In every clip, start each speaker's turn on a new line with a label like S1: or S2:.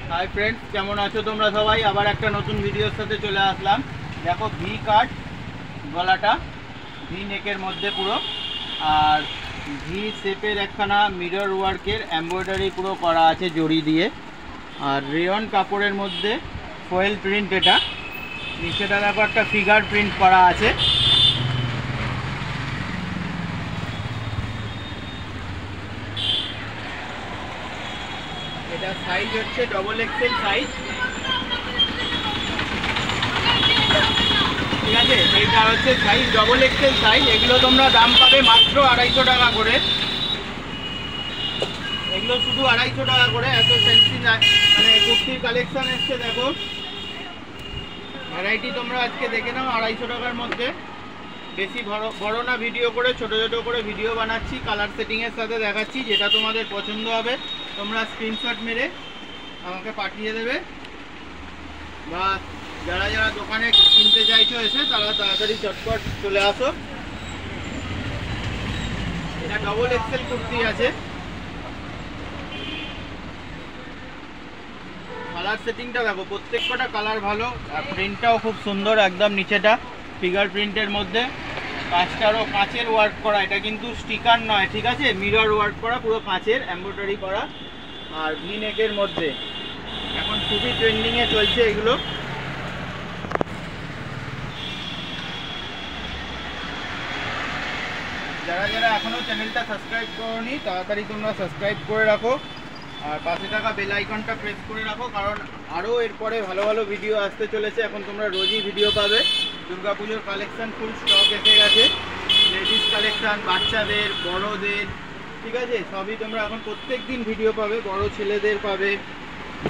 S1: Hi friends केमन आछो तोमरा सबाई आबार एक नतून भिडियोर साथे चले आसलाम। देखो भि काट गलाटा भि नेकेर मध्य पुरो और भि शेपेर एकखाना मिरर वार्केर एम्ब्रयडारी पुरो करा आछे जड़ी दिए और रेयन कापड़ेर मध्य फয়েল प्रिंट एटा नीचेटा देखो एक फिगार प्रिंट करा आछे। এটা সাইজ হচ্ছে ডবল এক্সেল সাইজ, ঠিক আছে। এইটা হচ্ছে সাইজ ডবল এক্সেল সাইজ। এগুলো তোমরা দাম পাবে মাত্র 250 টাকা করে। এগুলো শুধু 250 টাকা করে। এত ফ্যান্সি মানে কুর্তির কালেকশন এসছে দেখো, ভ্যারাইটি তোমরা আজকে দেখে নাও 250 টাকার মধ্যে। বেশি বড় না ভিডিও করে ছোট ছোট করে ভিডিও বানাচ্ছি, কালার সেটিংয়ের সাথে দেখাচ্ছি। যেটা তোমাদের পছন্দ হবে তোমরা স্ক্রিনশট মেরে আমাকে পাঠিয়ে দেবে, বা যারা যারা দোকানে কিনতে চাইছো এসে তারা তাড়াতাড়ি চটপট চলে আসো। এটা ডবল এক্সেল কুর্তি আছে। কালার সেটিংটা দেখো, প্রত্যেকটা কালার ভালো আর প্রিন্টটাও খুব সুন্দর। একদম নিচেটা ফিগার প্রিন্টের মধ্যে কাজটারও কাঁচের ওয়ার্ক করা, এটা কিন্তু স্টিকার নয়, ঠিক আছে। মিরর ওয়ার্ক করা, পুরো কাঁচের এমব্রয়ডারি করা আর ভি নেকের মধ্যে। এখন খুবই ট্রেন্ডিংয়ে চলছে এগুলো। যারা যারা এখনও চ্যানেলটা সাবস্ক্রাইব করোনি তাড়াতাড়ি তোমরা সাবস্ক্রাইব করে রাখো আর পাশে থাকা বেল আইকনটা প্রেস করে রাখো, কারণ আরও এরপরে ভালো ভালো ভিডিও আসতে চলেছে। এখন তোমরা রোজই ভিডিও পাবে। দুর্গাপুজোর কালেকশান ফুল স্টক এসে গেছে। লেডিস কালেকশান, বাচ্চাদের, বড়দের, ঠিক আছে, সবই তোমরা এখন প্রত্যেক দিন ভিডিও পাবে। বড় ছেলেদের পাবে।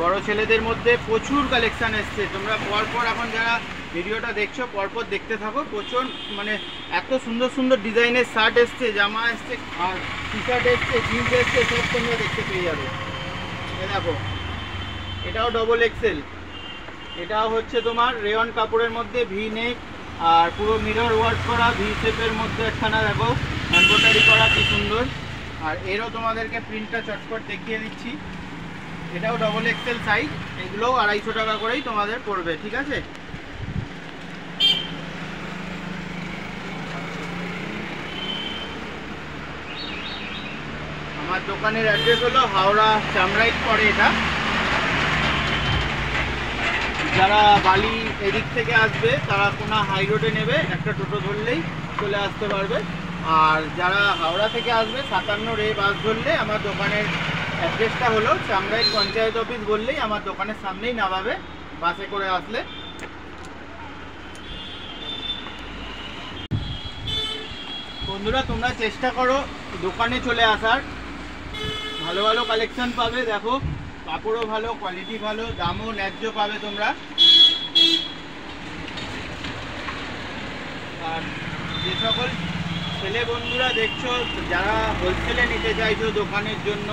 S1: বড় ছেলেদের মধ্যে প্রচুর কালেকশান এসছে। তোমরা পরপর এখন যারা ভিডিওটা দেখছো পরপর দেখতে থাকো। প্রচুর মানে এত সুন্দর সুন্দর ডিজাইনের শার্ট এসছে, জামা এসছে আর টি শার্ট এসছে, জিন্স এসছে, সব তোমরা দেখতে পেয়ে যাবে। দেখো এটাও ডবল এক্সেল। এটাও হচ্ছে তোমার রেয়ন কাপড়ের মধ্যে ভি নেক আর পুরো মিরর ওয়ার্ক করা, ভি শেপের মধ্যে একখানা দেখো এমব্রয়ডারি করা, কি সুন্দর। আর এরও তোমাদেরকে প্রিন্টটা চটপট দেখিয়ে দিচ্ছি। এটাও ডবল এক্সেল সাইজ। এগুলোও 250 টাকা করেই তোমাদের পড়বে, ঠিক আছে। আমার দোকানের অ্যাড্রেস হলো হাওড়া চামরাইট পরে। এটা যারা বালি এদিক থেকে আসবে তারা কোনা হাই রোডে নেবে, একটা টোটো ধরলেই চলে আসতে পারবে। আর যারা হাওড়া থেকে আসবে 57 রে বাস ধরলে আমার দোকানের অ্যাড্রেসটা হলো চামরাইট পঞ্চায়েত অফিস বললেই আমার দোকানের সামনেই নামাবে বাসে করে আসলে। বন্ধুরা তোমরা চেষ্টা করো দোকানে চলে আসার, ভালো ভালো কালেকশন পাবে। দেখো কাপড়ও ভালো, কোয়ালিটি ভালো, দামও ন্যায্য পাবে তোমরা। আর যে সকল ছেলে বন্ধুরা দেখছো যারা হোলসেলে নিতে চাইছো দোকানের জন্য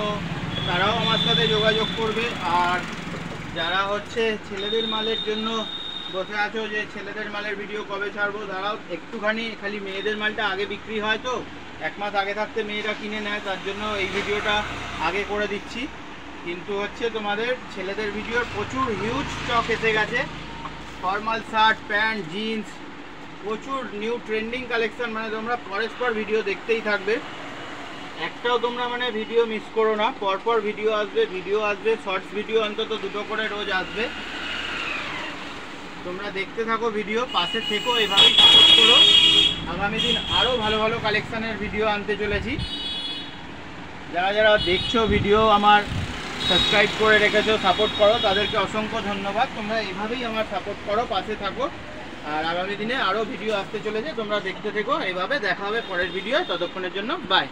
S1: তারাও আমার সাথে যোগাযোগ করবে। আর যারা হচ্ছে ছেলেদের মালের জন্য বসে আছো যে ছেলেদের মালের ভিডিও কবে ছাড়বো, তারাও একটুখানি খালি মেয়েদের মালটা আগে বিক্রি হয় তো 1 মাস আগে থাকতে মেয়েরা কিনে নেয়, তার জন্য এই ভিডিওটা আগে করে দিচ্ছি। কিন্তু হচ্ছে তোমাদের ছেলেদের ভিডিওর প্রচুর হিউজ স্টক এসে গেছে। ফর্মাল শার্ট, প্যান্ট, জিন্স, প্রচুর নিউ ট্রেন্ডিং কালেকশন। মানে তোমরা পরস্পর ভিডিও দেখতেই থাকবে, একটাও তোমরা মানে ভিডিও মিস করো না। পরপর ভিডিও আসবে, শর্টস ভিডিও অন্তত 2টো করে রোজ আসবে। তোমরা দেখতে থাকো ভিডিও, পাশে থেকো, এভাবেই সাপোর্ট করো। আগামী দিন আরও ভালো ভালো কালেকশানের ভিডিও আনতে চলেছি। যারা যারা দেখছো ভিডিও আমার সাবস্ক্রাইব করে রেখেছো, সাপোর্ট করো, তাদেরকে অসংখ্য ধন্যবাদ। তোমরা এভাবেই আমার সাপোর্ট করো, পাশে থাকো। আর আগামী দিনে আরও ভিডিও আসতে চলেছে, তোমরা দেখতে থেকো। এইভাবে দেখা হবে পরের ভিডিও। ততক্ষণের জন্য বাই।